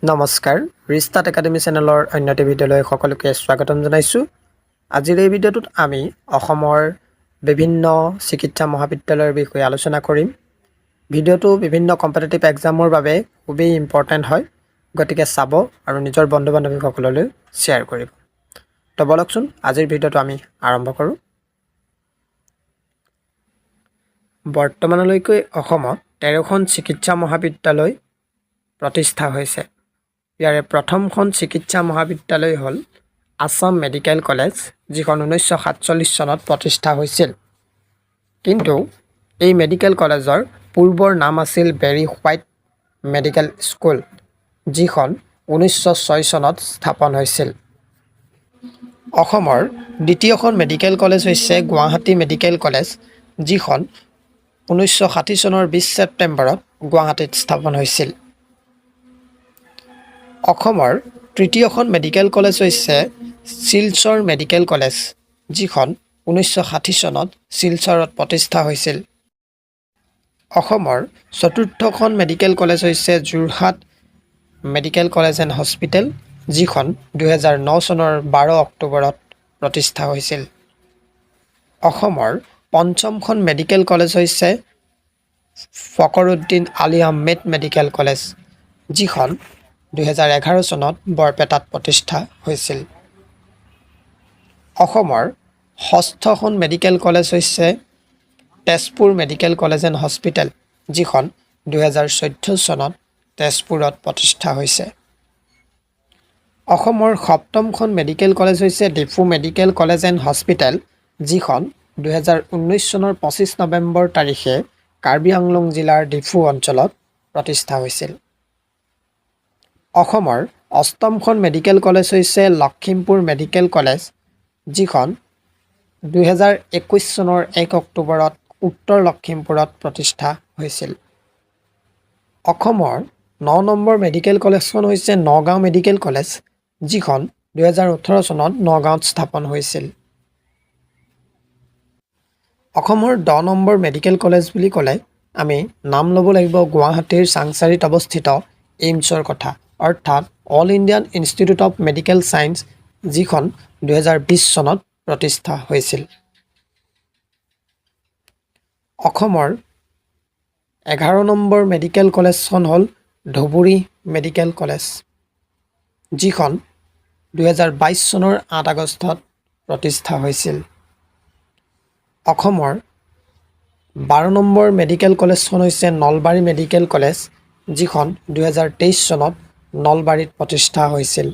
নমস্কাৰ restart academy চেনেলৰ অন্য এটা ভিডিঅ'লৈ সকলোকে স্বাগতম জনাইছোঁ। আজিৰ এই ভিডিঅ'টোত আমি অসমৰ বিভিন্ন চিকিৎসা মহাবিদ্যালয়ৰ বিষয়ে আলোচনা কৰিম। ভিডিঅ'টো বিভিন্ন কম্পিটিটিভ এক্সামৰ বাবে খুবেই ইম্পৰ্টেণ্ট হয়, গতিকে চাব আৰু নিজৰ বন্ধু বান্ধৱীসকললৈ শ্বেয়াৰ কৰিব। তো বলকচোন আজিৰ ভিডিঅ'টো আমি আৰম্ভ কৰোঁ। বৰ্তমানলৈকে অসমত 13খন চিকিৎসা মহাবিদ্যালয় প্ৰতিষ্ঠা হৈছে। ইয়াৰে প্ৰথমখন চিকিৎসা মহাবিদ্যালয় হ'ল আছাম মেডিকেল কলেজ, যিখন 1947 চনত প্ৰতিষ্ঠা হৈছিল। কিন্তু এই মেডিকেল কলেজৰ পূৰ্বৰ নাম আছিল বেৰী হোৱাইট মেডিকেল স্কুল, যিখন 1906 চনত স্থাপন হৈছিল। অসমৰ দ্বিতীয়খন মেডিকেল কলেজ হৈছে গুৱাহাটী মেডিকেল কলেজ, যিখন 1960 চনৰ 20 ছেপ্টেম্বৰত গুৱাহাটীত স্থাপন হৈছিল। অসমৰ তৃতীয়খন মেডিকেল কলেজ হৈছে শিলচৰ মেডিকেল কলেজ, যিখন 1960 চনত শিলচৰত প্ৰতিষ্ঠা হৈছিল। অসমৰ চতুৰ্থখন মেডিকেল কলেজ হৈছে Jorhat medical college and hospital, যিখন 2009 চনৰ 12 অক্টোবৰত প্ৰতিষ্ঠা হৈছিল। অসমৰ পঞ্চমখন মেডিকেল কলেজ হৈছে ফখৰুদ্দিন আলী আহমেদ মেডিকেল কলেজ, যিখন 2011 চনত বৰপেটাত প্ৰতিষ্ঠা হৈছিল। অসমৰ ষষ্ঠখন মেডিকেল কলেজ হৈছে Tezpur medical college and hospital, যিখন 2014 চনত তেজপুৰত প্ৰতিষ্ঠা হৈছে। অসমৰ সপ্তমখন মেডিকেল কলেজ হৈছে Diphu medical college and hospital, যিখন 2019 চনৰ 25 নৱেম্বৰ তাৰিখে কাৰ্বি আংলং জিলাৰ ডিফু অঞ্চলত প্ৰতিষ্ঠা হৈছিল। অসমৰ অষ্টমখন মেডিকেল কলেজ হৈছে লখিমপুৰ মেডিকেল কলেজ, যিখন 2021 চনৰ 1 অক্টোবৰত উত্তৰ লখিমপুৰত প্ৰতিষ্ঠা হৈছিল। অসমৰ 9 নম্বৰ মেডিকেল কলেজখন হৈছে নগাঁও মেডিকেল কলেজ, যিখন 2018 চনত নগাঁৱত স্থাপন হৈছিল। অসমৰ 10 নম্বৰ মেডিকেল কলেজ বুলি ক'লে আমি নাম ল'ব লাগিব গুৱাহাটীৰ চাংচাৰিত অৱস্থিত এইমছৰ কথা, অৰ্থাৎ all Indian institute of medical science, যিখন 2020 চনত প্ৰতিষ্ঠা হৈছিল। অসমৰ 11 নম্বৰ মেডিকেল কলেজখন হ'ল ধুবুৰী মেডিকেল কলেজ, যিখন 2022 চনৰ 8 আগষ্টত প্ৰতিষ্ঠা হৈছিল। অসমৰ 12 নম্বৰ মেডিকেল কলেজখন হৈছে নলবাৰী মেডিকেল কলেজ, যিখন 2023 চনত নলবাৰীত প্ৰতিষ্ঠা হৈছিল।